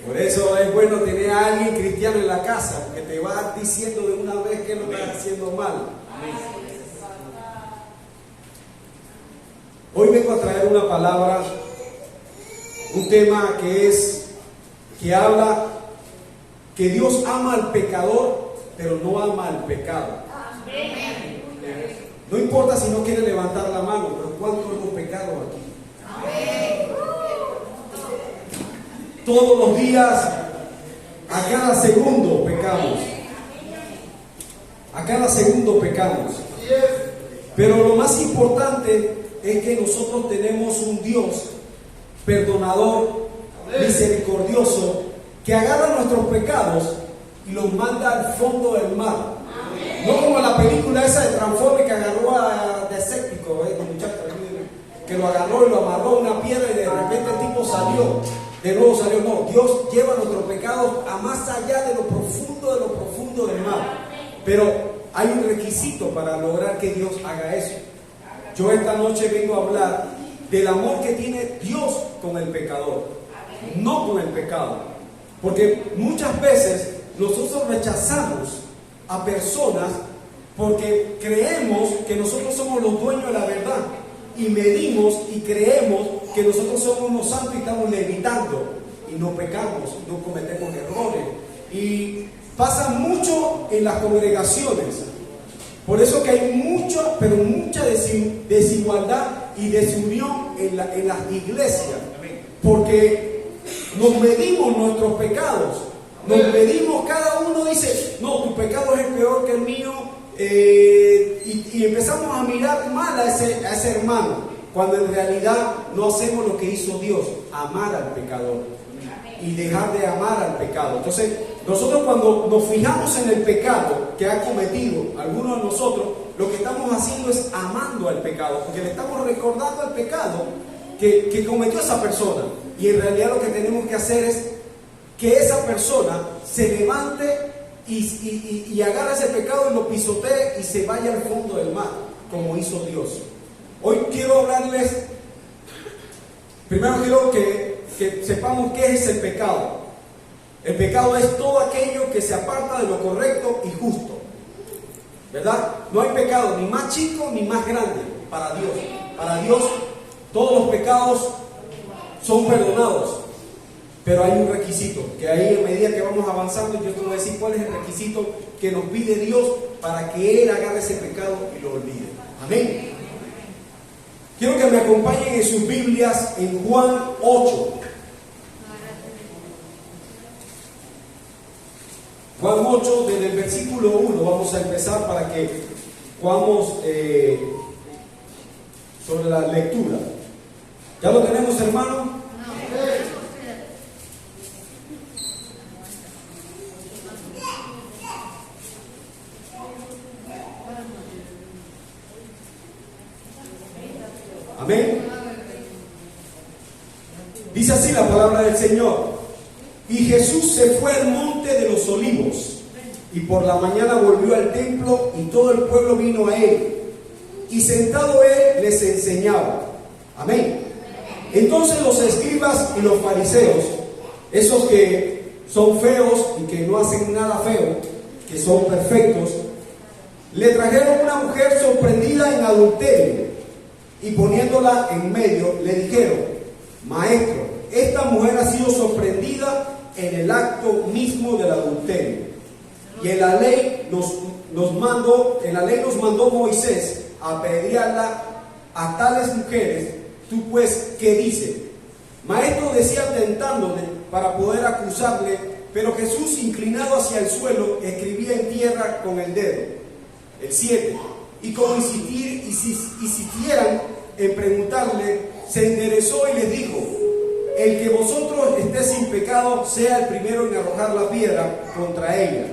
Por eso es bueno tener a alguien cristiano en la casa, que te va diciendo de una vez que lo estás haciendo mal. Hoy vengo a traer una palabra, un tema que habla que Dios ama al pecador, pero no ama al pecado. No importa si no quiere levantar la mano, pero ¿cuántos hemos pecado aquí? Todos los días, a cada segundo pecamos. A cada segundo pecamos. Pero lo más importante es que nosotros tenemos un Dios perdonador, misericordioso, que agarra nuestros pecados y los manda al fondo del mar. No como la película esa de Transformers que agarró a Decepticon, muchacho, que lo agarró y lo amarró a una piedra y de repente el tipo salió. De nuevo salió. No, Dios lleva nuestros pecados a más allá de lo profundo del mar. Pero hay un requisito para lograr que Dios haga eso. Yo esta noche vengo a hablar del amor que tiene Dios con el pecador, no con el pecado. Porque muchas veces nosotros rechazamos a personas porque creemos que nosotros somos los dueños de la verdad y medimos y creemos que nosotros somos unos santos y estamos levitando y no pecamos, no cometemos errores. Y pasa mucho en las congregaciones. Por eso que hay mucha desigualdad y desunión en las iglesias. Porque nos medimos nuestros pecados. Nos medimos, cada uno dice, no, tu pecado es peor que el mío. Y empezamos a mirar mal a ese hermano. Cuando en realidad no hacemos lo que hizo Dios, amar al pecador. Y dejar de amar al pecado. Entonces, nosotros cuando nos fijamos en el pecado que ha cometido alguno de nosotros, lo que estamos haciendo es amando al pecado, porque le estamos recordando al pecado que cometió esa persona. Y en realidad lo que tenemos que hacer es que esa persona se levante y agarre ese pecado y lo pisotee y se vaya al fondo del mar, como hizo Dios. Hoy quiero hablarles, primero quiero que sepamos qué es el pecado. El pecado es todo aquello que se aparta de lo correcto y justo, ¿verdad? No hay pecado ni más chico ni más grande para Dios. Para Dios todos los pecados son perdonados, pero hay un requisito, que ahí a medida que vamos avanzando yo te voy a decir cuál es el requisito que nos pide Dios para que Él agarre ese pecado y lo olvide. Amén. Quiero que me acompañen en sus Biblias en Juan 8. Juan 8, desde el versículo 1, vamos a empezar para que podamos sobre la lectura. ¿Ya lo tenemos, hermano? Amén. Dice así la palabra del Señor. Y Jesús se fue al monte de los olivos, y por la mañana volvió al templo, y todo el pueblo vino a él, y sentado él les enseñaba. Amén. Entonces los escribas y los fariseos, esos que son feos y que no hacen nada feo, que son perfectos, le trajeron una mujer sorprendida en adulterio, y poniéndola en medio, le dijeron: Maestro, esta mujer ha sido sorprendida en el acto mismo del adulterio. Y en la ley nos mandó Moisés a apedrearla a tales mujeres. Tú pues, ¿qué dices? Maestro, decía tentándole para poder acusarle, pero Jesús, inclinado hacia el suelo, escribía en tierra con el dedo. El 7. Y como insistieran en preguntarle, se enderezó y les dijo: el que vosotros esté sin pecado sea el primero en arrojar la piedra contra ella.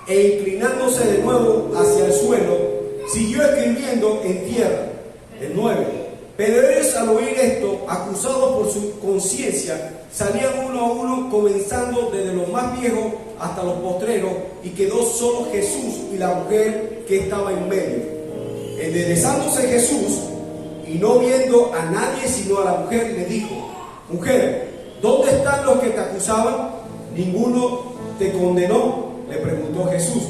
E inclinándose de nuevo hacia el suelo, siguió escribiendo en tierra. El 9. Pero ellos, al oír esto, acusados por su conciencia, salían uno a uno, comenzando desde los más viejos hasta los postreros, y quedó solo Jesús y la mujer que estaba en medio. Enderezándose Jesús, y no viendo a nadie sino a la mujer, le dijo: mujer, ¿dónde están los que te acusaban? ¿Ninguno te condenó?, le preguntó Jesús.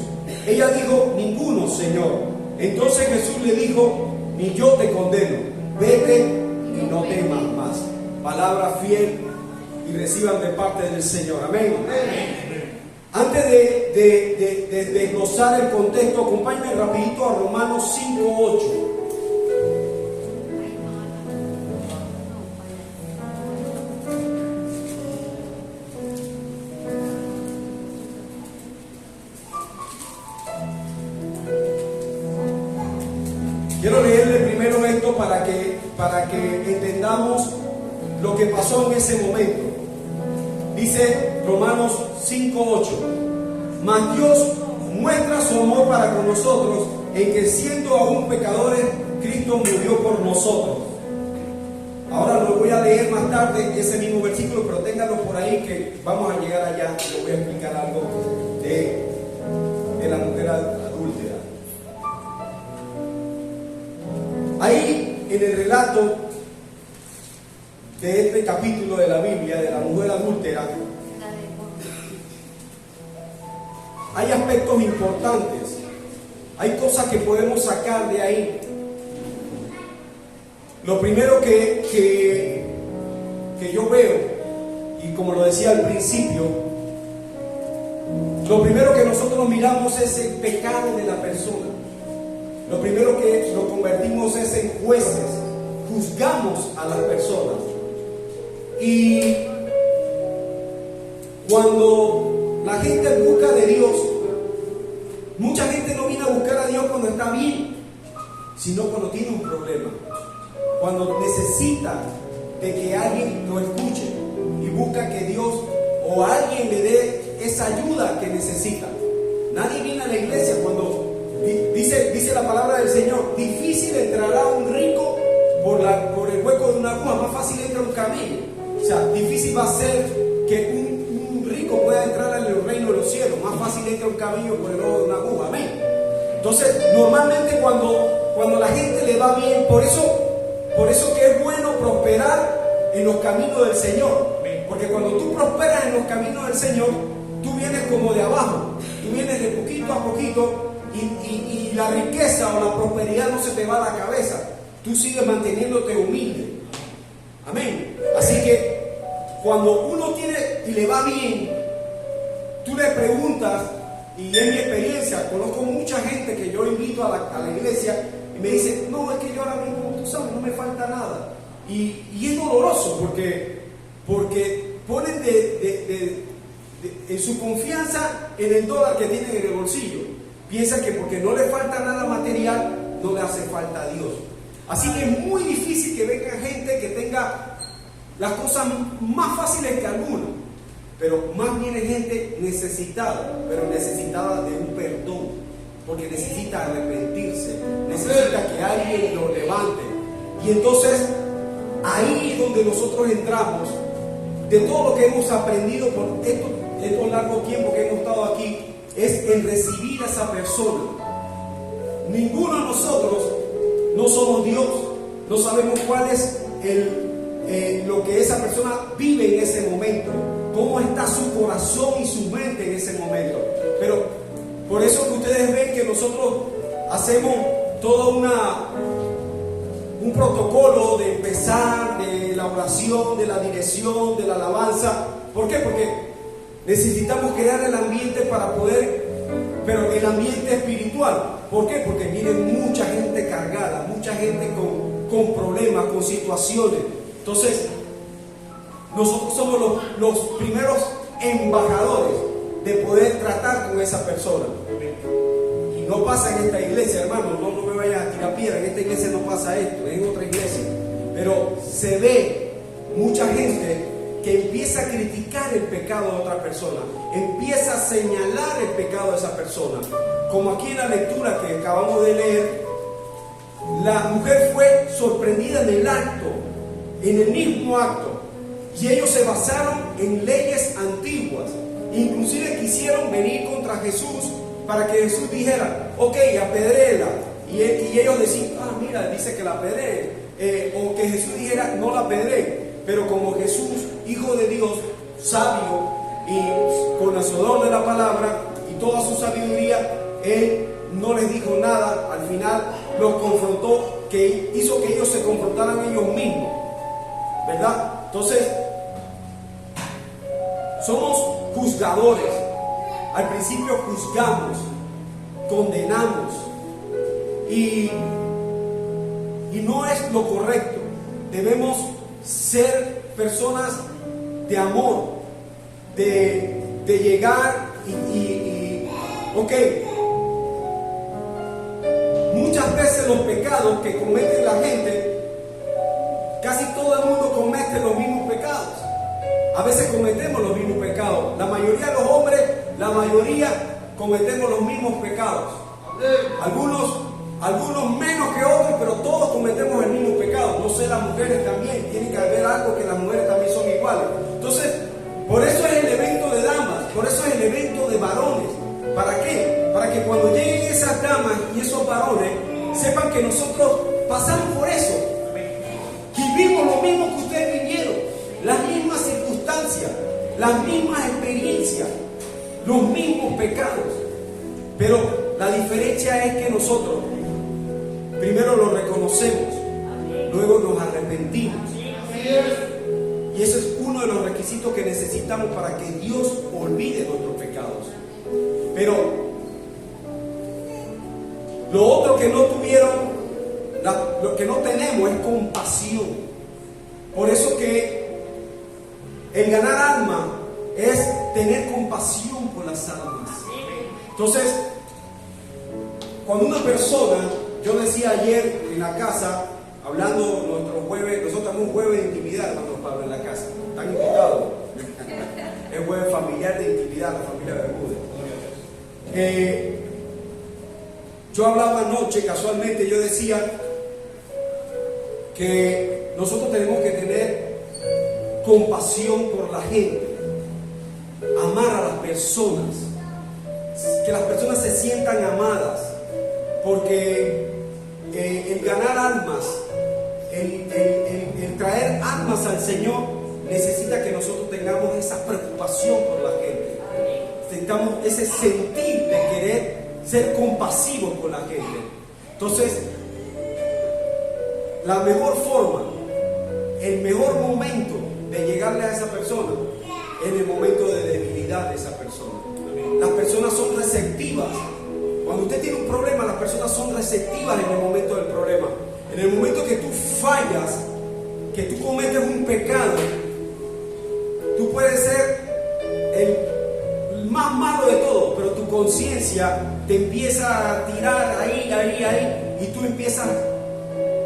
Ella dijo: ninguno, Señor. Entonces Jesús le dijo: ni yo te condeno, vete y no temas más. Palabra fiel y reciban de parte del Señor. Amén. Antes de desglosar el contexto, acompáñenme rapidito a Romanos 5:8. Quiero leerle primero esto para que entendamos lo que pasó en ese momento. Dice Romanos 5:8: mas Dios muestra su amor para con nosotros en que, siendo aún pecadores, Cristo murió por nosotros. Ahora lo voy a leer más tarde, ese mismo versículo, pero ténganlo por ahí que vamos a llegar allá. Les voy a explicar algo de la mujer adúltera. Ahí, en el relato de este capítulo de la Biblia, de la mujer adúltera, hay aspectos importantes, hay cosas que podemos sacar de ahí. Lo primero que yo veo, y como lo decía al principio, lo primero que nosotros miramos es el pecado de la persona. Lo primero que nos convertimos es en jueces, juzgamos a las personas. Y cuando la gente busca de Dios, mucha gente no viene a buscar a Dios cuando está bien, sino cuando tiene un problema, cuando necesita de que alguien lo escuche y busca que Dios o alguien le dé esa ayuda que necesita. Nadie viene a la iglesia cuando dice la palabra del Señor: difícil entrará un rico por el hueco de una aguja, más fácil entra un camello. O sea, difícil va a ser que un rico pueda entrar en el reino de los cielos, más fácil entra un camello por el ojo de una aguja. Amén. Entonces, normalmente cuando la gente le va bien, por eso que es bueno prosperar en los caminos del Señor. Porque cuando tú prosperas en los caminos del Señor, tú vienes como de abajo, tú vienes de poquito a poquito, y la riqueza o la prosperidad no se te va a la cabeza. Tú sigues manteniéndote humilde. Amén. Así que cuando uno tiene y le va bien, tú le preguntas, y en mi experiencia conozco mucha gente que yo invito a la iglesia y me dice: no, es que yo ahora mismo, tú sabes, no me falta nada. Y es doloroso porque ponen en su confianza en el dólar que tienen en el bolsillo. Piensan que porque no le falta nada material, no le hace falta a Dios. Así que es muy difícil que venga gente que tenga las cosas más fáciles que algunos, pero más bien es gente necesitada, pero necesitada de un perdón, porque necesita arrepentirse, necesita que alguien lo levante. Y entonces ahí es donde nosotros entramos, de todo lo que hemos aprendido por estos largos tiempos que hemos estado aquí, es en recibir a esa persona. Ninguno de nosotros no somos Dios, no sabemos cuál es lo que esa persona vive en ese momento, cómo está su corazón y su mente en ese momento. Pero por eso que ustedes ven que nosotros hacemos todo un protocolo de empezar, de la oración, de la dirección, de la alabanza. ¿Por qué? Porque necesitamos crear el ambiente para poder, pero el ambiente espiritual. ¿Por qué? Porque viene mucha gente cargada, mucha gente con problemas, con situaciones. Entonces, nosotros somos los primeros embajadores de poder tratar con esa persona. Y no pasa en esta iglesia, hermano, no me vayas a tirar piedra, en esta iglesia no pasa esto, es en otra iglesia. Pero se ve mucha gente que empieza a criticar el pecado de otra persona, empieza a señalar el pecado de esa persona. Como aquí en la lectura que acabamos de leer, la mujer fue sorprendida en el acto, en el mismo acto, y ellos se basaron en leyes antiguas. Inclusive quisieron venir contra Jesús para que Jesús dijera: ok, apedréela. Y ellos decían: mira, dice que la apedree. o que Jesús dijera no la apedreen, pero como Jesús, hijo de Dios, sabio y conocedor de la palabra y toda su sabiduría, Él no les dijo nada. Al final los confrontó, que hizo que ellos se confrontaran ellos mismos, ¿verdad? Entonces, somos juzgadores. Al principio juzgamos, condenamos, y no es lo correcto. Debemos ser personas de amor, de llegar ok, muchas veces los pecados que comete la gente, casi todo el mundo comete los mismos pecados. A veces cometemos los mismos pecados. La mayoría de los hombres, la mayoría cometemos los mismos pecados. Algunos menos que otros, pero todos cometemos el mismo pecado. No sé, las mujeres también, tiene que haber algo que las mujeres también son iguales. Entonces, por eso es el evento de damas, por eso es el evento de varones. ¿Para qué? Para que cuando lleguen esas damas y esos varones, sepan que nosotros pasamos por eso. Vivimos lo mismo que ustedes vivieron, las mismas circunstancias, las mismas experiencias, los mismos pecados. Pero la diferencia es que nosotros primero lo reconocemos, luego nos arrepentimos. Y eso es uno de los requisitos que necesitamos para que Dios olvide nuestros pecados. Pero lo otro que no tuvieron, lo que no tenemos es compasión. Por eso que el ganar alma es tener compasión por las almas. Entonces, cuando una persona, yo decía ayer en la casa, hablando nuestro jueves, nosotros tenemos un jueves de intimidad, hermano Pablo, en la casa. Están invitados. Es jueves familiar de intimidad, la familia Bermúdez. Yo hablaba anoche, casualmente, yo decía que nosotros tenemos que tener compasión por la gente, amar a las personas, que las personas se sientan amadas, porque el ganar almas, el traer almas al Señor, necesita que nosotros tengamos esa preocupación por la gente, tengamos ese sentir de querer ser compasivos con la gente. Entonces, la mejor forma, el mejor momento de llegarle a esa persona es en el momento de debilidad de esa persona. Las personas son receptivas. Cuando usted tiene un problema, las personas son receptivas en el momento del problema. En el momento que tú fallas, que tú cometes un pecado, tú puedes ser el más malo de todos, pero tu conciencia te empieza a tirar ahí, y tú empiezas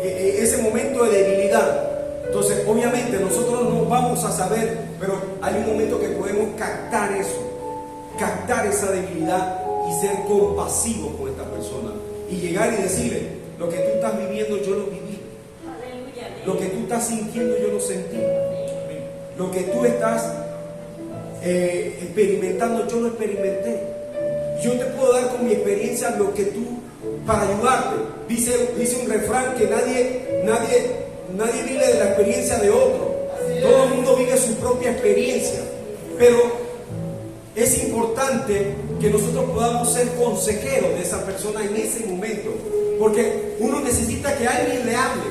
ese momento de debilidad. Entonces, obviamente, nosotros no vamos a saber, pero hay un momento que podemos captar eso, captar esa debilidad y ser compasivos con esta persona y llegar y decirle: lo que tú estás viviendo yo lo viví, lo que tú estás sintiendo yo lo sentí, lo que tú estás experimentando yo lo experimenté. Yo te puedo dar con mi experiencia lo que tú, para ayudarte. Dice un refrán que nadie vive de la experiencia de otro. Todo el mundo vive su propia experiencia, pero es importante que nosotros podamos ser consejeros de esa persona en ese momento, porque uno necesita que alguien le hable.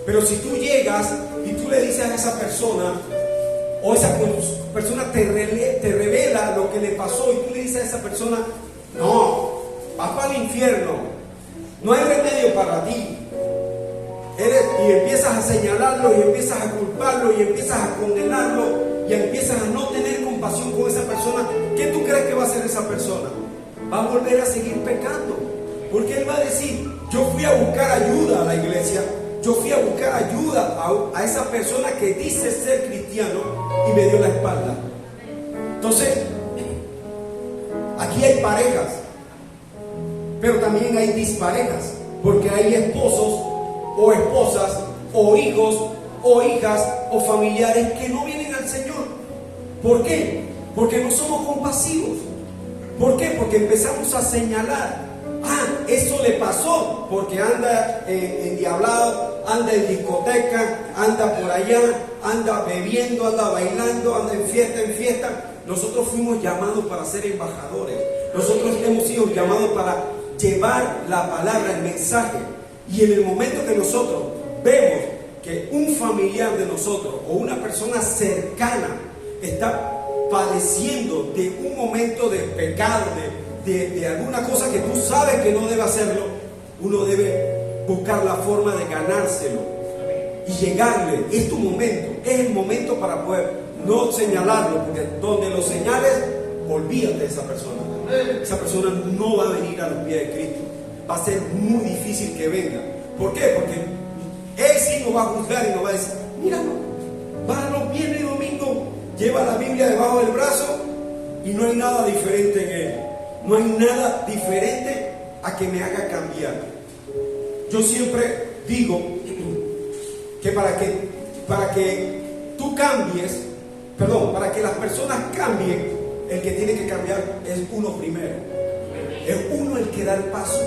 Pero si tú llegas y tú le dices a esa persona, o esa persona te revela lo que le pasó, y tú le dices a esa persona: no, vas para el infierno, no hay remedio para ti, y empiezas a señalarlo, y empiezas a culparlo, y empiezas a condenarlo, y empiezas a no tener compasión con esa persona, ¿qué tú crees que va a hacer esa persona? Va a volver a seguir pecando, porque él va a decir: yo fui a buscar ayuda a la iglesia, yo fui a buscar ayuda a esa persona que dice ser cristiano y me dio la espalda. Entonces, aquí hay parejas, pero también hay disparejas, porque hay esposos o esposas o hijos o hijas o familiares que no vienen al Señor. ¿Por qué? Porque no somos compasivos. ¿Por qué? Porque empezamos a señalar: eso le pasó porque anda endiablado, anda en discoteca, anda por allá, anda bebiendo, anda bailando, anda en fiesta en fiesta. Nosotros fuimos llamados para ser embajadores. Nosotros hemos sido llamados para llevar la palabra, el mensaje. Y en el momento que nosotros vemos que un familiar de nosotros o una persona cercana está padeciendo de un momento de pecado, de alguna cosa que tú sabes que no debe hacerlo, uno debe buscar la forma de ganárselo y llegarle. Es tu momento, es el momento para poder no señalarlo, porque donde lo señales, olvídate de esa persona. Esa persona no va a venir a los pies de Cristo. Va a ser muy difícil que venga. ¿Por qué? Porque Él sí nos va a juzgar y nos va a decir: míralo, va los viernes y domingo, lleva la Biblia debajo del brazo y no hay nada diferente en él. No hay nada diferente a que me haga cambiar. Yo siempre digo que para que tú cambies, para que las personas cambien, el que tiene que cambiar es uno primero. Es uno el que da el paso.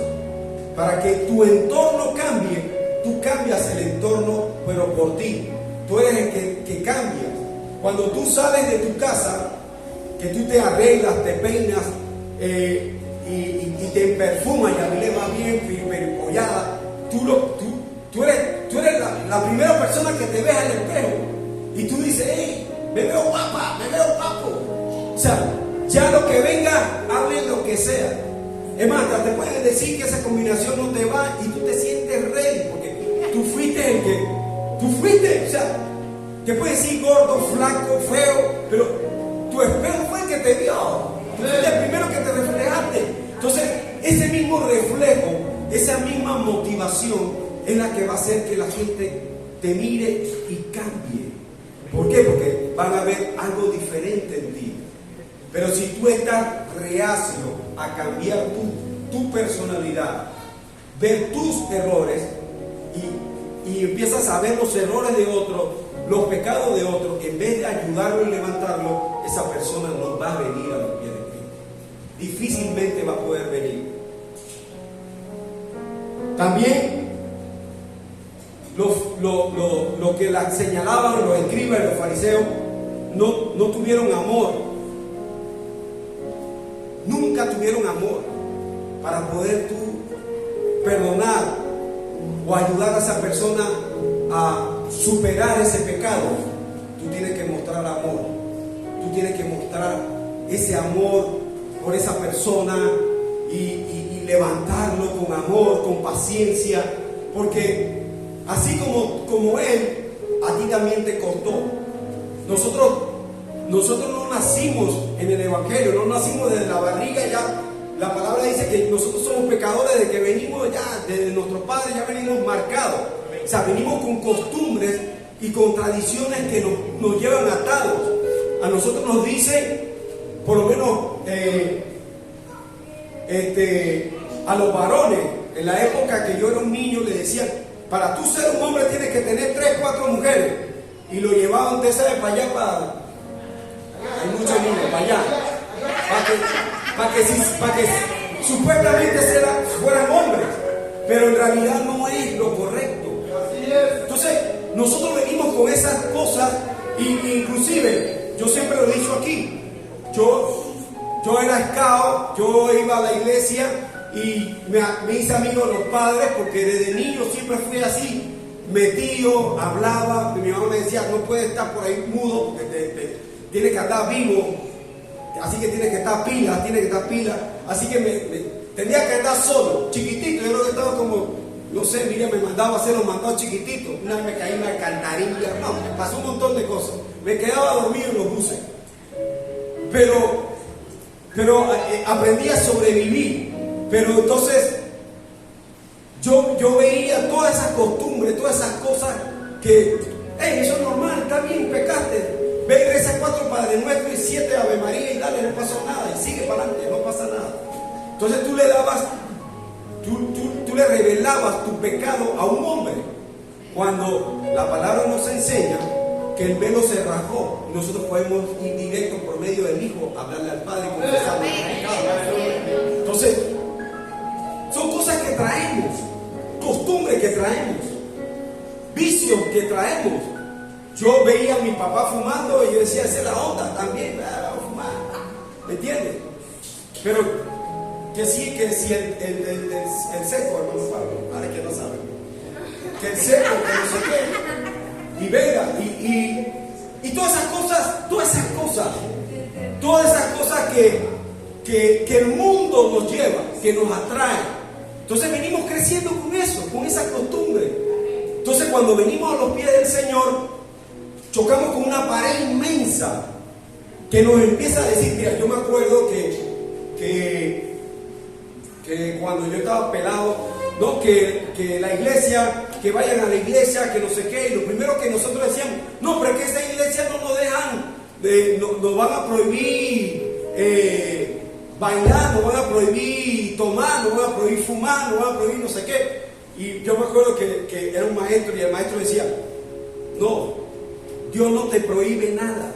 Para que tu entorno cambie, tú cambias el entorno, pero por ti. Tú eres el que cambias. Cuando tú sales de tu casa, que tú te arreglas, te peinas y te perfumas y a mí le va bien, peripollada, tú eres la primera persona que te ves al espejo y tú dices: hey, me veo guapa, me veo guapo. O sea, ya lo que venga, hable lo que sea. Es más, te pueden decir que esa combinación no te va y tú te sientes rey, porque tú fuiste o sea, te pueden decir gordo, flaco, feo, pero tu espejo fue el que te vio. Tú fuiste el primero que te reflejaste. Entonces, ese mismo reflejo, esa misma motivación es la que va a hacer que la gente te mire y cambie. ¿Por qué? Porque van a ver algo diferente en ti. Pero si tú estás reacio a cambiar tu personalidad, ver tus errores y empiezas a ver los errores de otro, los pecados de otro, en vez de ayudarlo y levantarlo, esa persona no va a venir a los pies de Cristo. Difícilmente va a poder venir. También lo que la señalaban los escribas y los fariseos no tuvieron amor. Nunca tuvieron amor para poder tú perdonar o ayudar a esa persona a superar ese pecado. Tú tienes que mostrar amor. Tú tienes que mostrar ese amor por esa persona y levantarlo con amor, con paciencia, porque así como Él, a ti también te costó. Nosotros no nacimos en el Evangelio, no nacimos desde la barriga ya. La palabra dice que nosotros somos pecadores desde que venimos ya, desde nuestros padres ya venimos marcados. O sea, venimos con costumbres y con tradiciones que nos llevan atados. A nosotros nos dice, por lo menos a los varones, en la época que yo era un niño, le decían: para tú ser un hombre tienes que tener 3, 4 mujeres. Y lo llevaban, usted sabe, para allá, hay muchos niños, para allá. Para que supuestamente fueran hombres. Pero en realidad no es lo correcto. Entonces, nosotros venimos con esas cosas. Inclusive, yo siempre lo he dicho aquí. Yo era scout, yo iba a la iglesia y me hice amigo de los padres, porque desde niño siempre fui así, metido, hablaba. Mi mamá me decía: no puedes estar por ahí mudo, porque tienes que estar vivo, así que tienes que estar pila. Así que tenía que estar solo, chiquitito. Yo creo que estaba como, no sé, mira, me mandaba a hacer los mandados chiquititos. Una vez me caí en una alcantarilla, no, me pasó un montón de cosas. Me quedaba dormido en los buses. Pero aprendí a sobrevivir. Pero entonces yo veía todas esas costumbres, todas esas cosas que, eso es normal, está bien, pecaste. Ve y reza 4 Padre Nuestro y 7 Ave María y dale, no pasó nada, y sigue para adelante, no pasa nada. Entonces tú le dabas, tú le revelabas tu pecado a un hombre, cuando la palabra nos enseña que el velo se rasgó y nosotros podemos ir directo por medio del Hijo a hablarle al Padre y confesar nuestros pecados. vicios que traemos. Yo veía a mi papá fumando y yo decía, esa es la onda también, vamos a fumar. ¿Me entiendes? Pero que sí, que si el seco, hermano Pablo, para que no sabe, que el seco, que no sé qué, y venga, y todas esas cosas que el mundo nos lleva, que nos atrae. Entonces venimos creciendo con eso, con esa costumbre. Entonces cuando venimos a los pies del Señor, chocamos con una pared inmensa que nos empieza a decir, mira, yo me acuerdo que cuando yo estaba pelado, ¿no? que la iglesia, que vayan a la iglesia, que no sé qué, y lo primero que nosotros decíamos, no, pero es que esta iglesia no nos dejan, nos van a prohibir bailar, nos van a prohibir tomar, nos van a prohibir fumar, nos van a prohibir no sé qué. Y yo me acuerdo que era un maestro y el maestro decía, no, Dios no te prohíbe nada.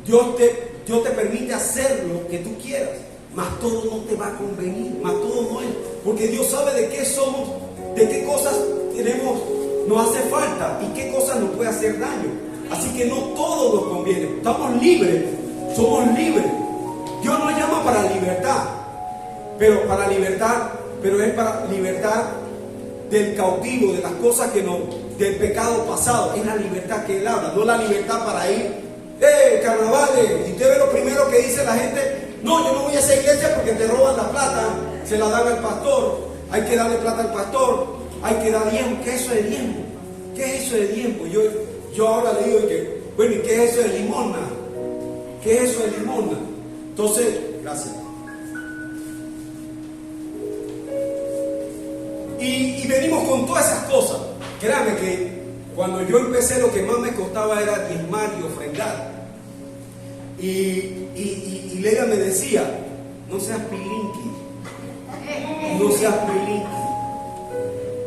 Dios te permite hacer lo que tú quieras, mas todo no te va a convenir, mas todo no es, porque Dios sabe de qué somos, de qué cosas nos hace falta y qué cosas nos puede hacer daño. Así que no todo nos conviene. Estamos libres, somos libres. Dios nos llama para libertad, pero es para libertad del cautivo, de las cosas del pecado pasado. Es la libertad que Él habla, no la libertad para ir carnavales. Y usted ve lo primero que dice la gente, no, yo no voy a esa iglesia porque te roban la plata, se la dan al pastor, hay que darle plata al pastor, hay que dar diezmo. ¿Qué es eso de diezmo? ¿Qué es eso de diezmo? Yo ahora le digo que, bueno, ¿y qué es eso de limosna? ¿Qué es eso de limosna? Entonces, gracias. Y venimos con todas esas cosas. Créame que cuando yo empecé, lo que más me costaba era diezmar y ofrendar. Y Leila me decía, no seas pilinqui, no seas pilinqui.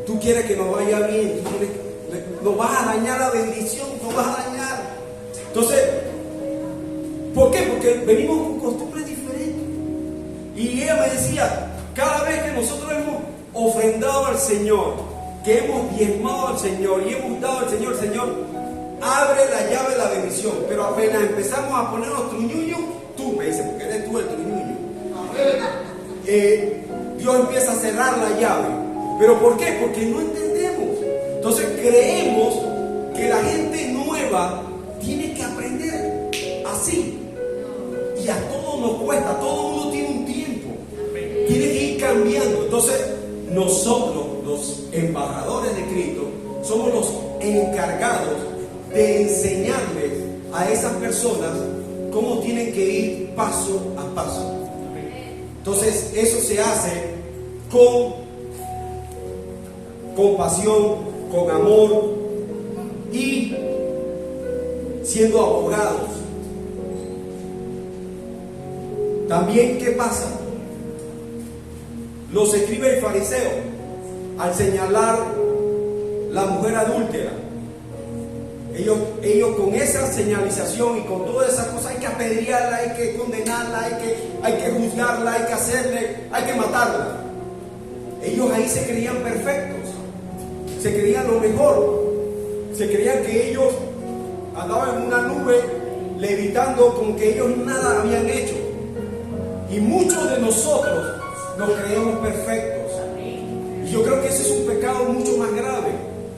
Tú quieres que nos vaya bien, nos vas a dañar la bendición, nos vas a dañar. Entonces, ¿por qué? Porque venimos con costumbres diferentes. Y ella me decía, cada vez que nosotros hemos ofrendado al Señor, que hemos diezmado al Señor y hemos dado al Señor, el Señor abre la llave de la bendición. Pero apenas empezamos a ponernos truñuños, tú me dices, porque eres tú el truñuño, Dios empieza a cerrar la llave. ¿Pero por qué? Porque no entendemos. Entonces creemos que la gente nueva tiene que aprender así. Y a todos nos cuesta, todo uno tiene un tiempo, tiene que ir cambiando. Entonces nosotros, los embajadores de Cristo, somos los encargados de enseñarles a esas personas cómo tienen que ir paso a paso. Entonces eso se hace con compasión, con amor y siendo abogados. También, ¿qué pasa? Los escribas y fariseos, al señalar la mujer adúltera, ellos con esa señalización y con todas esas cosas, hay que apedrearla, hay que condenarla, hay que juzgarla, hay que hacerle, hay que matarla. Ellos ahí se creían perfectos, se creían lo mejor, se creían que ellos andaban en una nube levitando, con que ellos nada habían hecho. Y muchos de nosotros nos creemos perfectos. Y yo creo que ese es un pecado mucho más grave,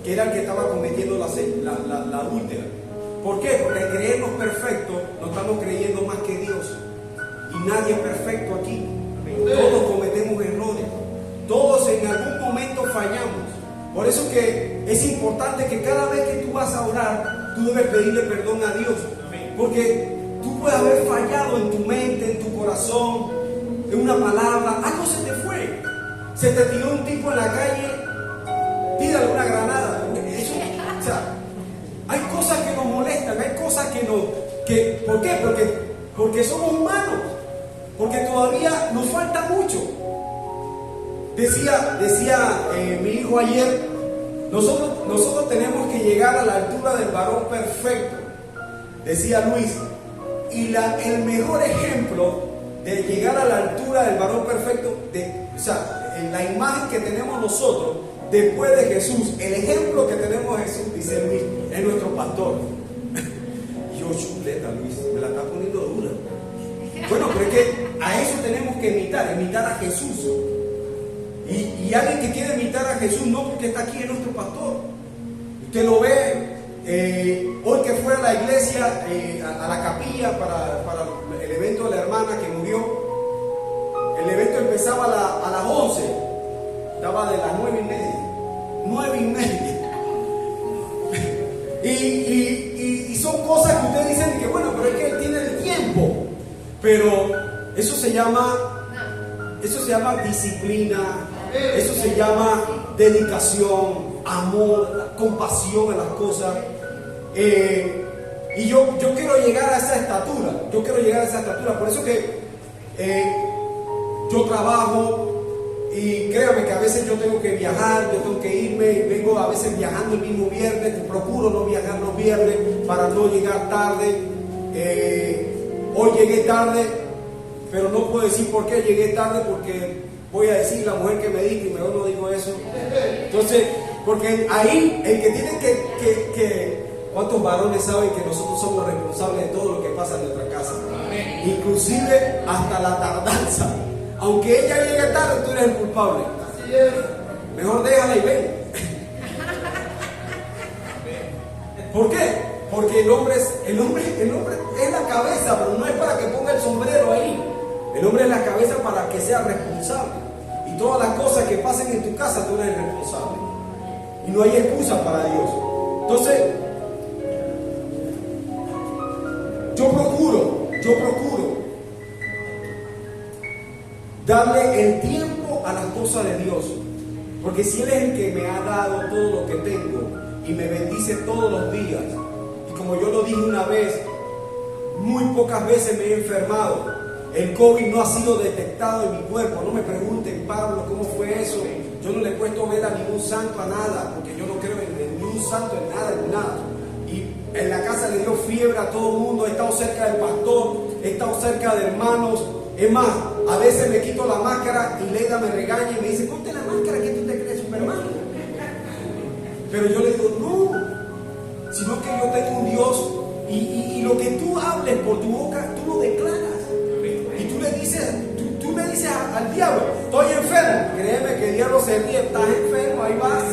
que era el que estaba cometiendo la adúltera. ¿Por qué? Porque al creernos perfectos, nos estamos creyendo más que Dios. Y nadie es perfecto aquí. Todos cometemos errores. Todos en algún momento fallamos. Por eso que es importante que cada vez que tú vas a orar, tú debes pedirle perdón a Dios. Porque tú puedes haber fallado en tu mente, en tu corazón, en una palabra, algo se te fue. Se te tiró un tipo en la calle, tírale una granada. Eso, o sea, hay cosas que nos molestan, hay cosas que nos... ¿Por qué? Porque somos humanos, porque todavía nos falta mucho. Decía mi hijo ayer, nosotros tenemos que llegar a la altura del varón perfecto, decía Luis. Y el mejor ejemplo de llegar a la altura del varón perfecto, o sea, la imagen que tenemos nosotros después de Jesús, el ejemplo que tenemos de Jesús, dice Luis, es nuestro pastor. Yo, chuleta, Luis, me la está poniendo dura. Bueno, pero es que a eso tenemos que imitar a Jesús. Y alguien que quiere imitar a Jesús, no porque está aquí, es nuestro pastor. Usted lo ve, hoy que fue a la iglesia, a la capilla para el evento de la hermana que murió. El evento empezaba a las 11, estaba de las 9:30. Y son cosas que ustedes dicen que bueno, pero es que él tiene el tiempo. Pero eso se llama disciplina, eso se llama dedicación, amor, compasión a las cosas. Y yo quiero llegar a esa estatura. Por eso que yo trabajo. Y créame que a veces yo tengo que viajar, yo tengo que irme, y vengo a veces viajando el mismo viernes, procuro no viajar los viernes para no llegar tarde. Hoy llegué tarde, pero no puedo decir por qué llegué tarde, porque voy a decir la mujer que me dijo y mejor no digo eso. Entonces, porque ahí el que tiene que ¿cuántos varones saben que nosotros somos responsables de todo lo que pasa en nuestra casa? Inclusive hasta la tardanza. Aunque ella llegue tarde, tú eres el culpable. Así es. Mejor déjala y ven. ¿Por qué? Porque el hombre es la cabeza, pero no es para que ponga el sombrero ahí. El hombre es la cabeza para que sea responsable. Y todas las cosas que pasen en tu casa, tú eres el responsable. Y no hay excusa para Dios. Entonces, yo procuro darle el tiempo a las cosas de Dios, porque si Él es el que me ha dado todo lo que tengo y me bendice todos los días, y como yo lo dije una vez, muy pocas veces me he enfermado, el COVID no ha sido detectado en mi cuerpo. No me pregunten, Pablo, ¿cómo fue eso? Yo no le he puesto vela a ningún santo, a nada, porque yo no creo en ningún santo, en nada. Y en la casa le dio fiebre a todo el mundo, he estado cerca del pastor, he estado cerca de hermanos. Es más, a veces me quito la máscara y Leida me regaña y me dice, ponte la máscara que tú te crees Superman. Pero yo le digo, no, sino que yo tengo un Dios y lo que tú hables por tu boca, tú lo declaras. Y tú le dices, tú le dices al diablo, estoy enfermo. Créeme que el diablo se ríe, estás enfermo, ahí vas.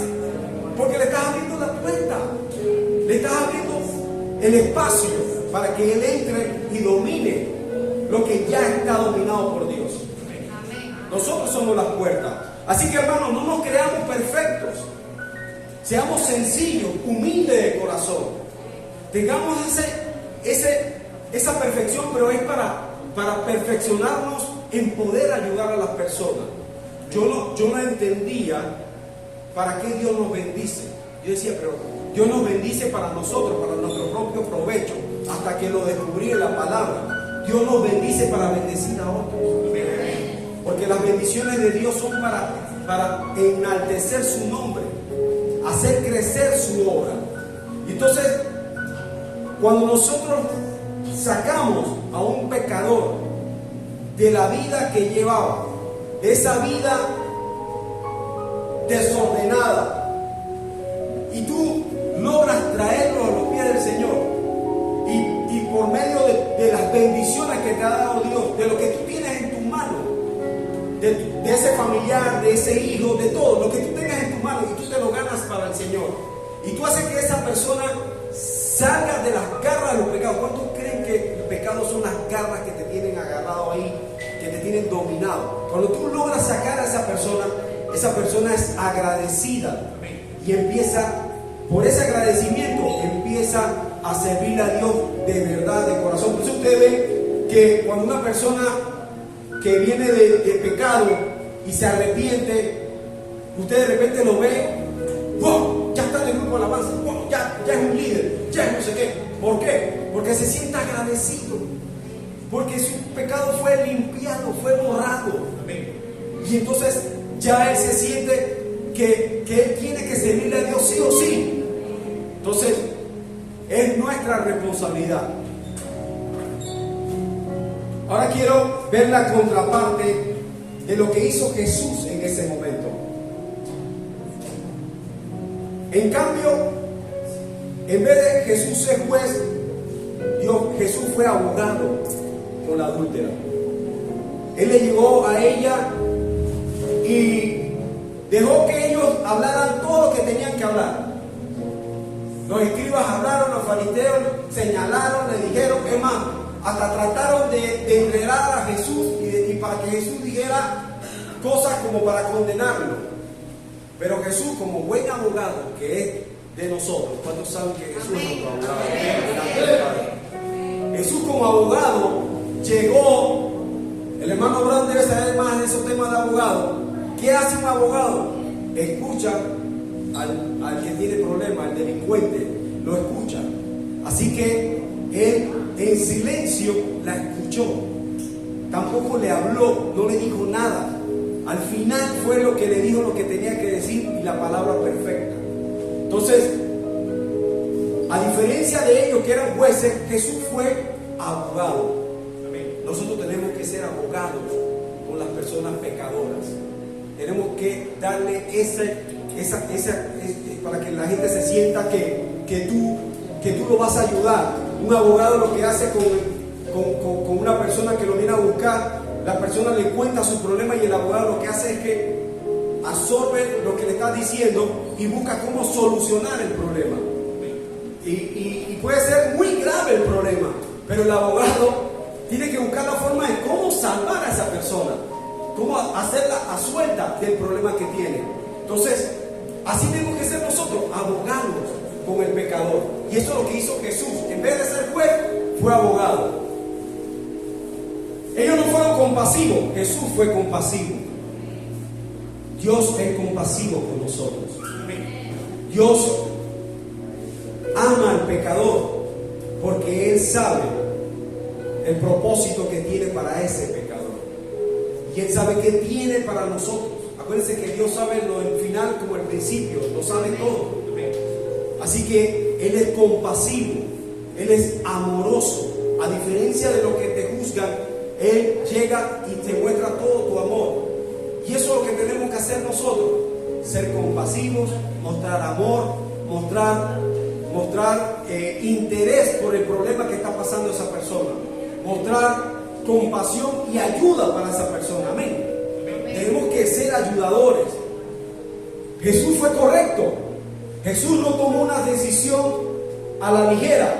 Porque le estás abriendo la puerta, le estás abriendo el espacio para que Él entre y domine lo que ya está dominado por Dios. Nosotros somos las puertas. Así que, hermanos, no nos creamos perfectos. Seamos sencillos, humildes de corazón. Tengamos esa perfección, pero es para perfeccionarnos en poder ayudar a las personas. Yo no entendía para qué Dios nos bendice. Yo decía, pero Dios nos bendice para nosotros, para nuestro propio provecho, hasta que lo descubrí en la palabra. Dios nos bendice para bendecir a otros. Porque las bendiciones de Dios son para enaltecer su nombre, hacer crecer su obra. Entonces, cuando nosotros sacamos a un pecador de la vida que llevaba, de esa vida desordenada, y tú logras traerlo a los pies del Señor, y por medio de las bendiciones que te ha dado Dios, de lo que tú tienes en tu mano, de ese familiar, de ese hijo, de todo, lo que tú tengas en tu mano, y tú te lo ganas para el Señor, y tú haces que esa persona salga de las garras de los pecados. ¿Cuántos creen que los pecados son las garras que te tienen agarrado ahí, que te tienen dominado? Cuando tú logras sacar a esa persona es agradecida, y empieza, por ese agradecimiento, empieza a servir a Dios de verdad, de corazón. Por eso ustedes ven que cuando una persona que viene de pecado y se arrepiente, usted de repente lo ve, ¡wow!, ya está en el grupo de alabanza, ¡wow!, ya es un líder, ya es no sé qué. ¿Por qué? Porque se siente agradecido, porque su pecado fue limpiado, fue borrado. Y entonces ya él se siente que él tiene que servirle a Dios sí o sí. Entonces es nuestra responsabilidad. Ahora quiero ver la contraparte de lo que hizo Jesús en ese momento. En cambio, en vez de Jesús ser juez, Jesús fue abogado con la adúltera. Él le llegó a ella y dejó que ellos hablaran todo lo que tenían que hablar. Los escribas hablaron, los fariseos señalaron, le dijeron, es más, hasta trataron de enredar a Jesús y para que Jesús dijera cosas como para condenarlo. Pero Jesús, como buen abogado que es de nosotros, ¿cuántos saben que Jesús es nuestro abogado? Jesús como abogado llegó. El hermano Abraham debe saber más de esos temas de abogado. ¿Qué hace un abogado? Escucha al que tiene problemas, al delincuente, lo escucha. Así que él en silencio la escuchó. Tampoco le habló, no le dijo nada. Al final fue lo que le dijo lo que tenía que decir y la palabra perfecta. Entonces, a diferencia de ellos que eran jueces, Jesús fue abogado. Nosotros tenemos que ser abogados con las personas pecadoras. Tenemos que darle para que la gente se sienta que tú lo vas a ayudar. Un abogado lo que hace con una persona que lo viene a buscar, la persona le cuenta su problema y el abogado lo que hace es que absorbe lo que le está diciendo y busca cómo solucionar el problema. Y puede ser muy grave el problema, pero el abogado tiene que buscar la forma de cómo salvar a esa persona, cómo hacerla a suelta del problema que tiene. Entonces, así tenemos que ser nosotros, abogados con el pecador. Y eso es lo que hizo Jesús. En vez de ser juez, fue abogado. Ellos no fueron compasivos, Jesús fue compasivo. Dios es compasivo con nosotros. Dios ama al pecador porque Él sabe el propósito que tiene para ese pecador. Y Él sabe qué tiene para nosotros. Acuérdense que Dios sabe lo del final como el principio, lo sabe todo. Así que Él es compasivo, Él es amoroso. A diferencia de lo que te juzgan, Él llega y te muestra todo tu amor. Y eso es lo que tenemos que hacer nosotros: ser compasivos, mostrar amor, mostrar interés por el problema que está pasando esa persona, mostrar compasión y ayuda para esa persona. Amén. Tenemos que ser ayudadores. Jesús fue correcto. Jesús no tomó una decisión a la ligera.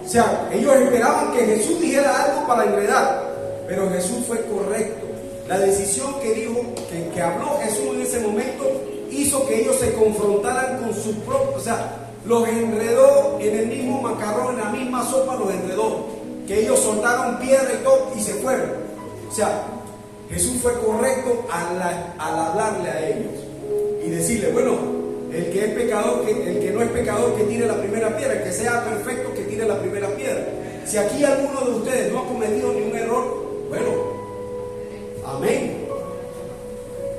O sea, ellos esperaban que Jesús dijera algo para enredar, pero Jesús fue correcto. La decisión que dijo, que habló Jesús en ese momento, hizo que ellos se confrontaran con su propio, o sea, los enredó en el mismo macarrón, en la misma sopa los enredó, que ellos soltaron piedra y todo y se fueron. O sea, Jesús fue correcto al hablarle a ellos y decirle, bueno, el que es pecador, el que no es pecador, que tire la primera piedra, el que sea perfecto, que tire la primera piedra. Si aquí alguno de ustedes no ha cometido ningún error, bueno, amén.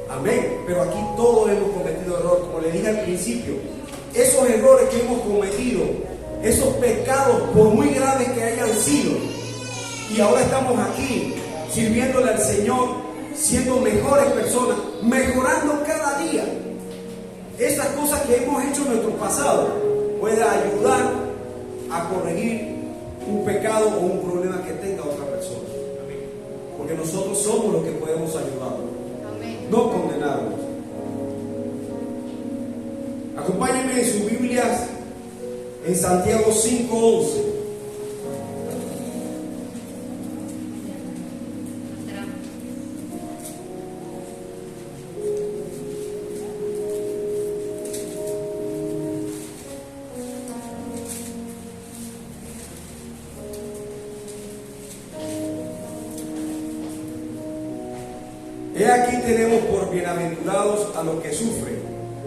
Amén. Pero aquí todos hemos cometido error, como le dije al principio. Esos errores que hemos cometido, esos pecados, por muy grandes que hayan sido, y ahora estamos aquí sirviéndole al Señor, siendo mejores personas, mejorando cada día. Esas cosas que hemos hecho en nuestro pasado puede ayudar a corregir un pecado o un problema que tenga otra persona. Porque nosotros somos los que podemos ayudarlo, no condenarlos. Acompáñenme en sus Biblias en Santiago 5:11. He aquí tenemos por bienaventurados a los que sufren.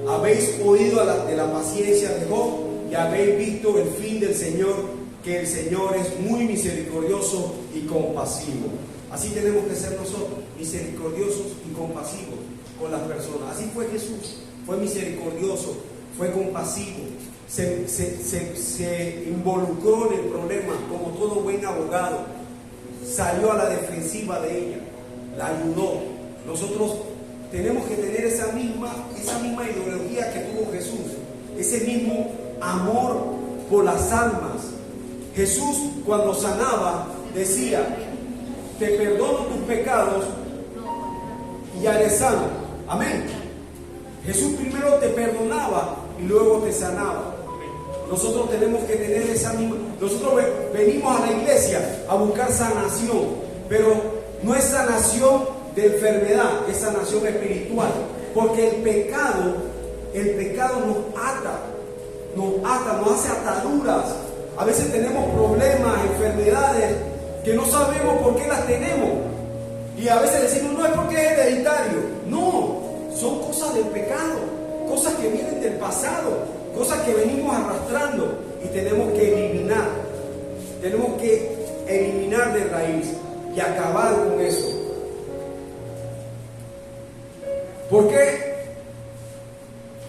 Habéis oído de la paciencia de Job y habéis visto el fin del Señor, que el Señor es muy misericordioso y compasivo. Así tenemos que ser nosotros, misericordiosos y compasivos con las personas. Así fue Jesús, fue misericordioso, fue compasivo, se involucró en el problema como todo buen abogado, salió a la defensiva de ella, la ayudó. Nosotros tenemos que tener esa misma ideología que tuvo Jesús. ese mismo amor por las almas. Jesús, cuando sanaba, decía: te perdono tus pecados y eres sano. Amén. Jesús primero te perdonaba y luego te sanaba. Nosotros tenemos que tener esa misma. Nosotros venimos a la iglesia a buscar sanación, pero no es sanación de enfermedad, es sanación espiritual. Porque el pecado nos hace ataduras. A veces tenemos problemas, enfermedades que no sabemos por qué las tenemos. Y a veces decimos: no es porque es hereditario. No, son cosas del pecado, cosas que vienen del pasado, cosas que venimos arrastrando y tenemos que eliminar. Tenemos que eliminar de raíz y acabar con eso. ¿Por qué?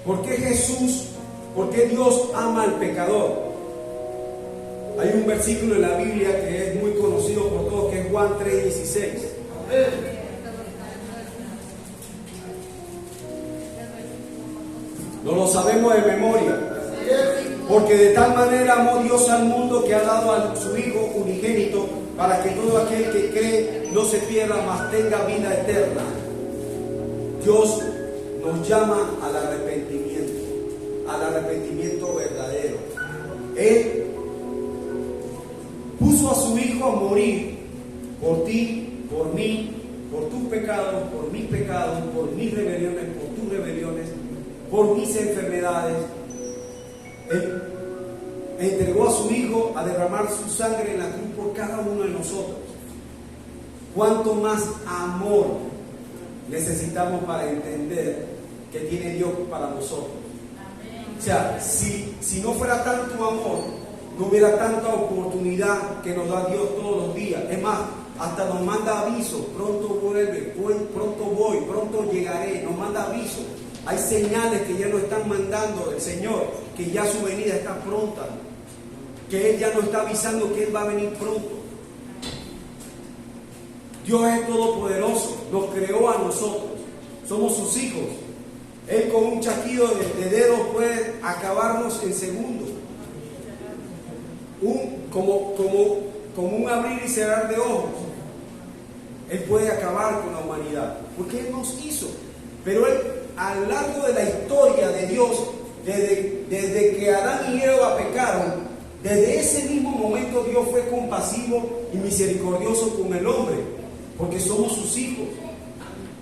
¿Por qué Jesús, por qué Dios ama al pecador? Hay un versículo en la Biblia que es muy conocido por todos, que es Juan 3:16. No lo sabemos de memoria. Porque de tal manera amó Dios al mundo que ha dado a su Hijo unigénito, para que todo aquel que cree no se pierda, mas tenga vida eterna. Dios nos llama al arrepentimiento verdadero. Él puso a su Hijo a morir por ti, por mí, por tus pecados, por mis pecados, por mis rebeliones, por tus rebeliones, por mis enfermedades. Él entregó a su Hijo a derramar su sangre en la cruz por cada uno de nosotros. ¿Cuánto más amor necesitamos para entender que tiene Dios para nosotros? O sea, si no fuera tanto amor, no hubiera tanta oportunidad que nos da Dios todos los días. Es más, hasta nos manda avisos: pronto vuelve, pronto voy, pronto llegaré. Nos manda avisos. Hay señales que ya nos están mandando el Señor, que ya su venida está pronta, que Él ya nos está avisando que Él va a venir pronto. Dios es todopoderoso, nos creó a nosotros, somos sus hijos. Él con un chasquido de dedos puede acabarnos en segundos. Como un abrir y cerrar de ojos. Él puede acabar con la humanidad, porque Él nos hizo. Pero Él, a lo largo de la historia de Dios, desde que Adán y Eva pecaron, desde ese mismo momento Dios fue compasivo y misericordioso con el hombre, porque somos sus hijos.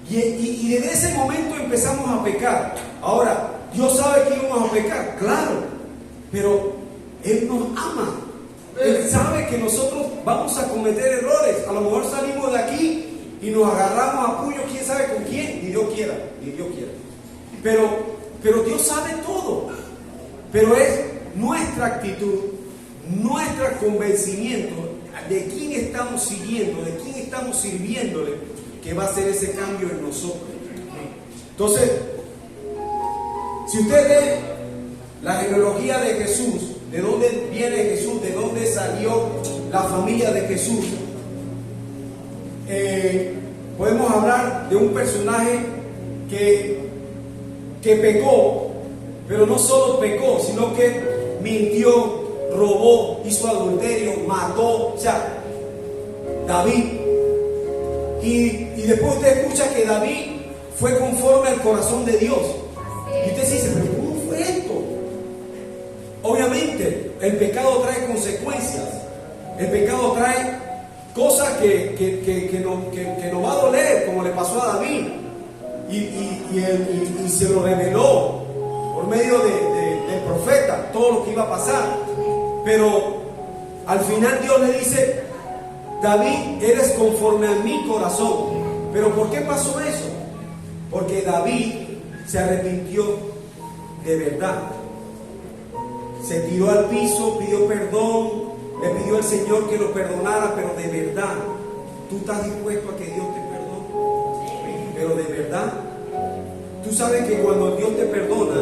Y desde ese momento empezamos a pecar. Ahora, ¿Dios sabe que íbamos a pecar? Claro, pero Él nos ama. Él sabe que nosotros vamos a cometer errores. A lo mejor salimos de aquí y nos agarramos a puño, quién sabe con quién, ni Dios quiera. Pero Dios sabe todo. Pero es nuestra actitud, nuestro convencimiento de quién estamos siguiendo, de quién estamos sirviéndole, que va a hacer ese cambio en nosotros. Entonces, si usted ve la genealogía de Jesús, de dónde viene Jesús, de dónde salió la familia de Jesús, podemos hablar de un personaje que pecó, pero no solo pecó, sino que mintió, robó, hizo adulterio, mató. O sea, David. Y después usted escucha que David fue conforme al corazón de Dios. Y usted se dice: ¿pero cómo fue esto? Obviamente, el pecado trae consecuencias. El pecado trae cosas que nos va a doler, como le pasó a David. Y se lo reveló por medio del profeta todo lo que iba a pasar. Pero al final Dios le dice: David, eres conforme a mi corazón. ¿Pero por qué pasó eso? Porque David se arrepintió de verdad. Se tiró al piso, pidió perdón, le pidió al Señor que lo perdonara, pero de verdad. ¿Tú estás dispuesto a que Dios te perdone? Pero de verdad. Tú sabes que cuando Dios te perdona,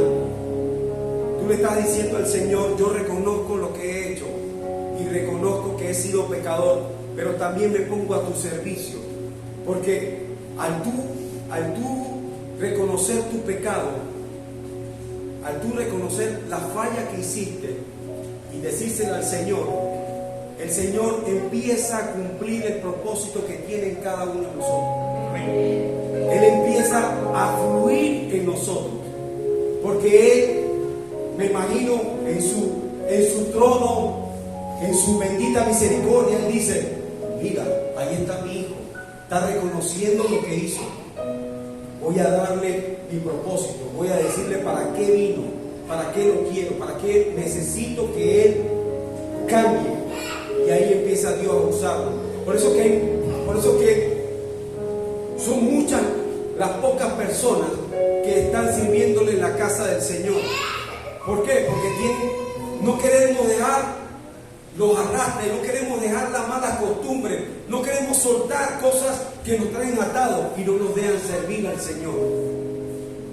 tú le estás diciendo al Señor: yo reconozco lo que he hecho y reconozco que he sido pecador, pero también me pongo a tu servicio. Porque al tú reconocer tu pecado, al tú reconocer la falla que hiciste y decírsela al Señor, el Señor empieza a cumplir el propósito que tiene en cada uno de nosotros. Él empieza a fluir en nosotros, porque Él, me imagino, en su trono, en su bendita misericordia, Él dice: mira, ahí está mi hijo, está reconociendo lo que hizo. Voy a darle mi propósito, voy a decirle para qué vino, para qué lo quiero, para qué necesito que Él cambie. Y ahí empieza Dios a usarlo. Por eso que son muchas las pocas personas que están sirviéndole en la casa del Señor. ¿Por qué? Porque no queremos dejar los arrastres, no queremos dejar las malas costumbres, no queremos soltar cosas que nos traen atados y no nos dejan servir al Señor.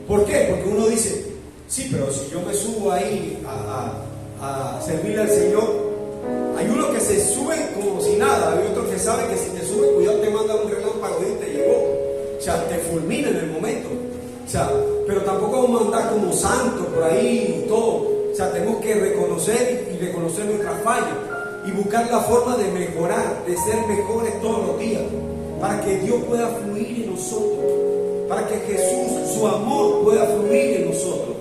¿Por qué? Porque uno dice: sí, pero si yo me subo ahí a servirle al Señor, hay unos que se suben como si nada, hay otros que saben que si te suben, cuidado, te manda un relámpago y te llegó. O sea, te fulmina en el momento. O sea, pero tampoco vamos a andar como santos por ahí y todo. O sea, tenemos que reconocer y reconocer nuestras fallas y buscar la forma de mejorar, de ser mejores todos los días, para que Dios pueda fluir en nosotros, para que Jesús, su amor, pueda fluir en nosotros.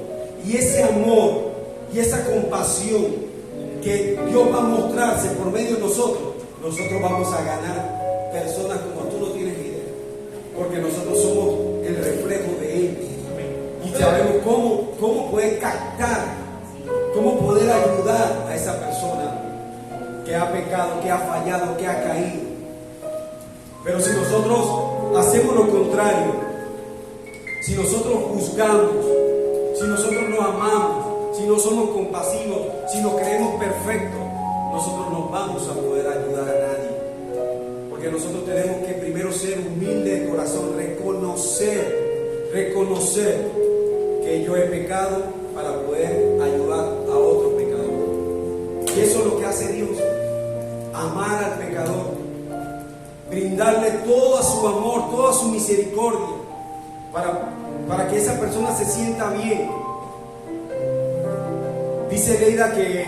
Y ese amor y esa compasión que Dios va a mostrarse por medio de nosotros vamos a ganar personas como tú no tienes idea, porque nosotros somos el reflejo de Él y sabemos cómo poder captar, cómo poder ayudar a esa persona que ha pecado, que ha fallado, que ha caído. Pero si nosotros hacemos lo contrario, si nosotros juzgamos, si nosotros no amamos, si no somos compasivos, si nos creemos perfectos, nosotros no vamos a poder ayudar a nadie. Porque nosotros tenemos que primero ser humildes de corazón, reconocer que yo he pecado para poder ayudar a otro pecador. Y eso es lo que hace Dios: amar al pecador, brindarle todo su amor, toda su misericordia, para que esa persona se sienta bien. Dice Leida que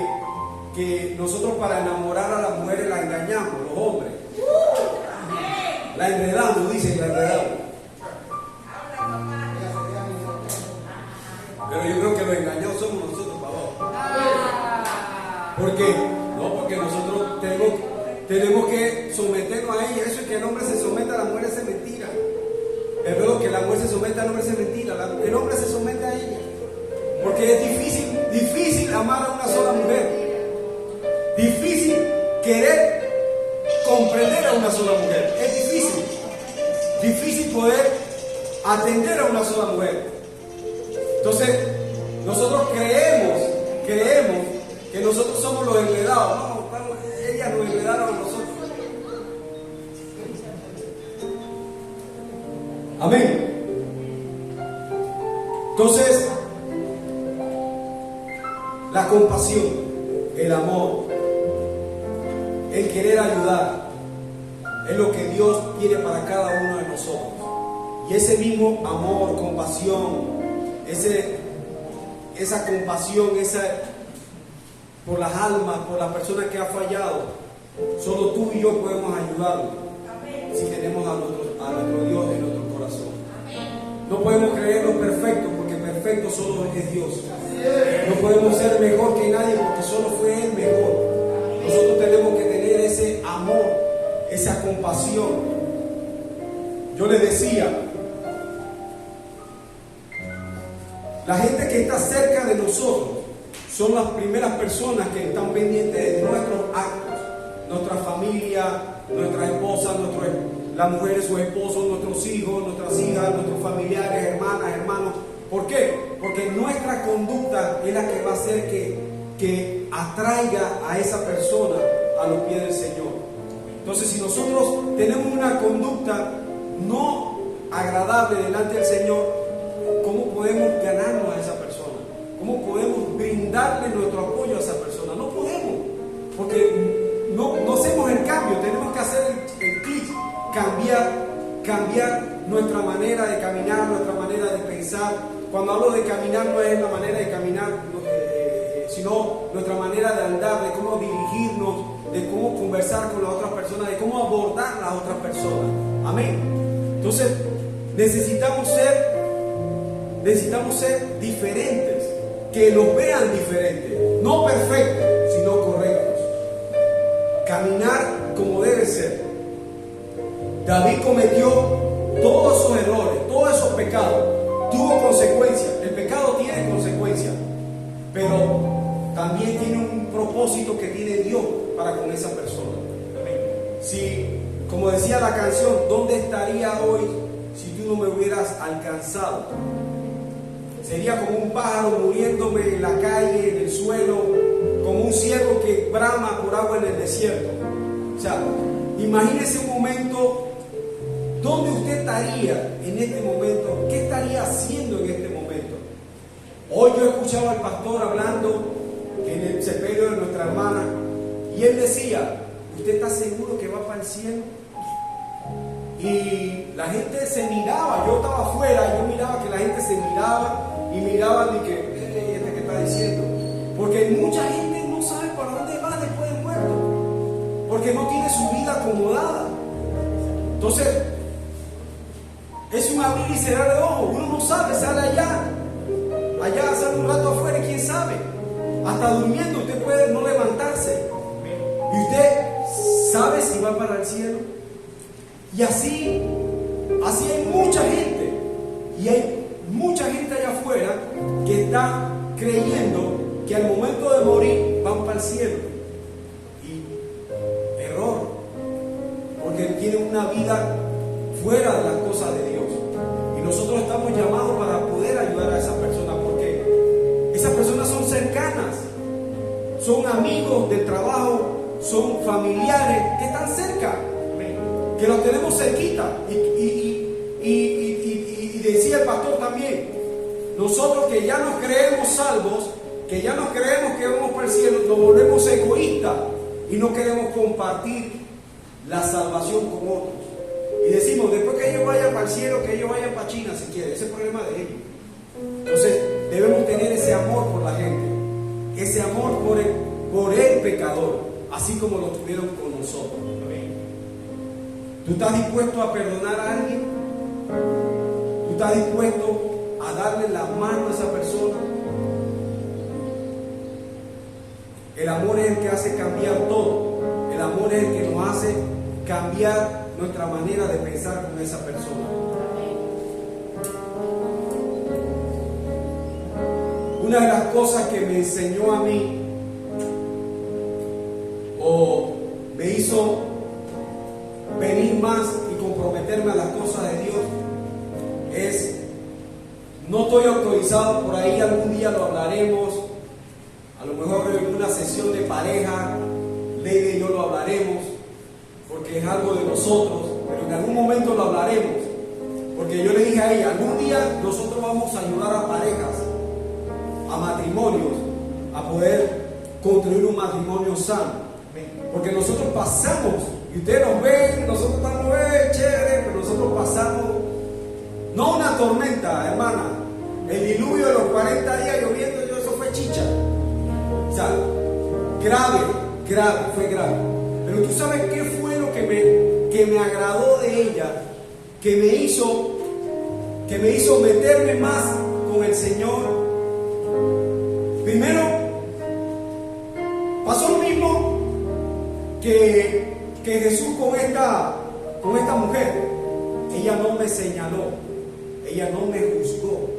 nosotros para enamorar a las mujeres las engañamos, los hombres. La enredamos, dice que la enredamos. Pero yo creo que los engañados somos nosotros, papá. ¿Por qué? No, porque nosotros tenemos que someternos a ella. Eso es que el hombre se someta a la mujer, es mentira. Es verdad que la mujer se somete al hombre, es mentira. El hombre se somete a ella. Porque es difícil amar a una sola mujer. Difícil querer comprender a una sola mujer. Es difícil poder atender a una sola mujer. Entonces, nosotros creemos que nosotros somos los enredados. No, ellas nos enredaron a nosotros. Amén. Entonces, la compasión, el amor, el querer ayudar, es lo que Dios quiere para cada uno de nosotros. Y ese mismo amor, compasión, esa compasión, por las almas, por las personas que han fallado, solo tú y yo podemos ayudarlos si tenemos a nuestro Dios en nuestro corazón. No podemos creernos perfectos, porque perfecto solo es Dios. No podemos ser mejor que nadie, porque solo fue Él mejor. Nosotros tenemos que tener ese amor, esa compasión. Yo les decía, la gente que está cerca de nosotros son las primeras personas que están pendientes de nuestros actos, nuestra familia, nuestra esposa, las mujeres, sus esposos, nuestros hijos, nuestras hijas, nuestros familiares, hermanas, hermanos. ¿Por qué? Porque nuestra conducta es la que va a hacer que atraiga a esa persona a los pies del Señor. Entonces, si nosotros tenemos una conducta no agradable delante del Señor, ¿cómo podemos ganarnos a esa persona? ¿Cómo podemos brindarle nuestro apoyo a esa persona? No podemos, porque no hacemos el cambio. Tenemos que hacer el clic, cambiar nuestra manera de caminar, nuestra manera de pensar, cuando hablo de caminar no es la manera de caminar, sino nuestra manera de andar, de cómo dirigirnos, de cómo conversar con las otras personas, de cómo abordar a las otras personas. Amén. Entonces, necesitamos ser diferentes, que nos vean diferentes, no perfectos, sino correctos. Caminar como debe ser. David cometió todos esos errores, todos esos pecados, tuvo consecuencias. El pecado tiene consecuencias, pero también tiene un propósito que tiene Dios para con esa persona. Si, como decía la canción, ¿dónde estaría hoy si tú no me hubieras alcanzado? Sería como un pájaro muriéndome en la calle, en el suelo, como un ciervo que brama por agua en el desierto. O sea, imagínese un momento, ¿dónde usted estaría en este momento? ¿Qué estaría haciendo en este momento? Hoy yo he escuchado al pastor hablando en el sepelio de nuestra hermana, y él decía, ¿usted está seguro que va para el cielo? Y la gente se miraba, yo estaba afuera, yo miraba que la gente se miraba y miraban y que, ¿este qué está diciendo? Porque mucha gente no sabe para dónde va después del muerto, porque no tiene su vida acomodada. Entonces, es un abrir y cerrar de ojos, uno no sabe, sale allá sale un rato afuera y quién sabe, hasta durmiendo usted puede no levantarse, y usted sabe si va para el cielo. Y así hay mucha gente, y hay mucha gente allá afuera que está creyendo que al momento de morir van para el cielo. Y error, porque tienen una vida fuera de las cosas de Dios. Y nosotros estamos llamados para poder ayudar a esas personas, porque esas personas son cercanas, son amigos del trabajo, son familiares que están cerca, que los tenemos cerquita. Y decía el pastor también, nosotros que ya nos creemos salvos, que ya nos creemos que vamos para el cielo, nos volvemos egoístas y no queremos compartir la salvación con otros. Y decimos, después que ellos vayan para el cielo, que ellos vayan para China si quieren, ese es el problema de ellos. Entonces debemos tener ese amor por la gente, ese amor por el pecador, así como lo tuvieron con nosotros. ¿Tú estás dispuesto a perdonar a alguien? ¿Tú estás dispuesto a darle la mano a esa persona? El amor es el que hace cambiar todo. El amor es el que nos hace cambiar nuestra manera de pensar con esa persona. Una de las cosas que me enseñó a mí, o me hizo venir más y comprometerme a las cosas de Dios, es, no estoy autorizado, por ahí algún día lo hablaremos, a lo mejor en una sesión de pareja, Lady y yo lo hablaremos, porque es algo de nosotros, pero en algún momento lo hablaremos, porque yo le dije a ella, algún día nosotros vamos a ayudar a parejas, a matrimonios, a poder construir un matrimonio sano, porque nosotros pasamos, y ustedes nos ven, nosotros estamos chévere, pero nosotros pasamos, no una tormenta, hermana, el diluvio de los 40 días lloviendo, eso fue chicha. O sea, grave, fue grave. Pero tú sabes qué fue lo que me agradó de ella, que me hizo meterme más con el Señor. Primero, pasó lo mismo que Jesús con esta mujer. Ella no me señaló, ella no me juzgó,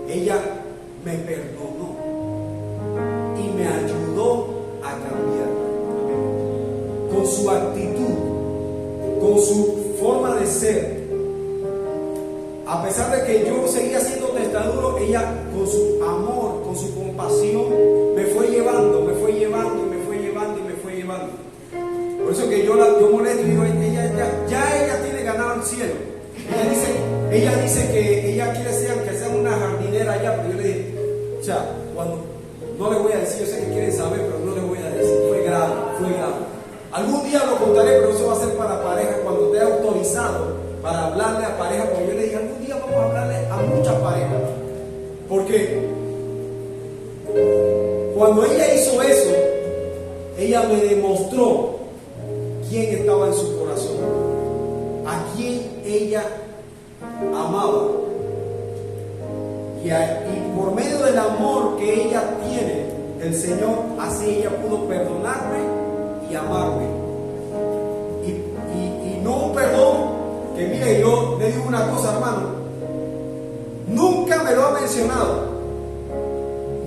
ella me perdonó y me ayudó a cambiar con su actitud, con su forma de ser. A pesar de que yo seguía siendo testaduro, ella con su amor, con su compasión, me fue llevando. Por eso que yo molesto y digo, ella tiene ganado el cielo. Ella dice que ella quiere que sea una jardinera allá, pero yo le dije, o sea, cuando, no le voy a decir, yo sé que quieren saber, pero no le voy a decir, fue grave. Algún día lo contaré, pero eso va a ser para pareja, cuando esté autorizado para hablarle a pareja, porque yo le dije, algún día vamos a hablarle a muchas parejas. Porque cuando ella hizo eso, ella me demostró quién estaba en su corazón, a quién ella amaba. Y por medio del amor que ella tiene del Señor, así ella pudo perdonarme y amarme. Y no un perdón que, mire, yo le digo una cosa, hermano, nunca me lo ha mencionado,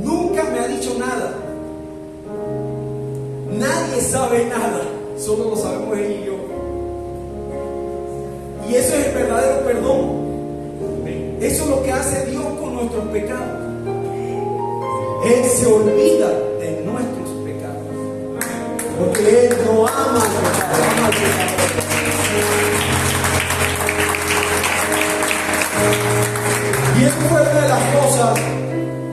nunca me ha dicho nada, nadie sabe nada, solo lo sabemos él y yo. Y eso es el verdadero perdón. Eso es lo que hace Dios con nuestros pecados. Él se olvida de nuestros pecados, porque Él no ama al pecado, ama al pecado. Y eso fue una de las cosas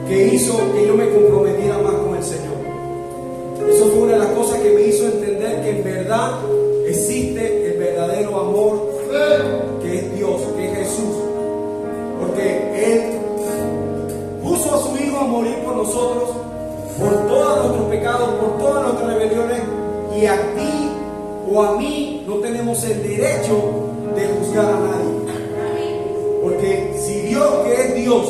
que hizo que yo me comprometiera más con el Señor. Eso fue una de las cosas que me hizo entender que en verdad existe el verdadero amor, que es Dios, que es Jesús. Porque Él puso a su Hijo a morir por nosotros, por todos nuestros pecados, por todas nuestras rebeliones, y a ti o a mí no tenemos el derecho de juzgar a nadie. Porque si Dios, que es Dios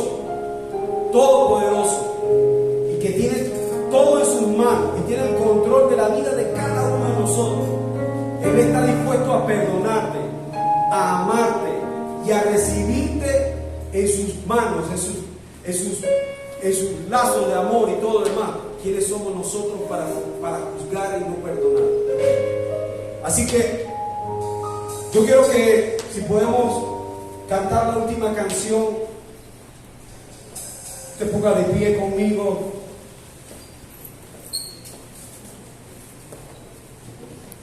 todopoderoso y que tiene todo en sus manos y tiene el control de la vida de cada uno de nosotros, Él está dispuesto a perdonarte, a amarte y a recibirte en sus manos, en sus lazos de amor y todo lo demás. ¿Quiénes somos nosotros para juzgar y no perdonar? Así que yo quiero que, si podemos cantar la última canción, te ponga de pie conmigo.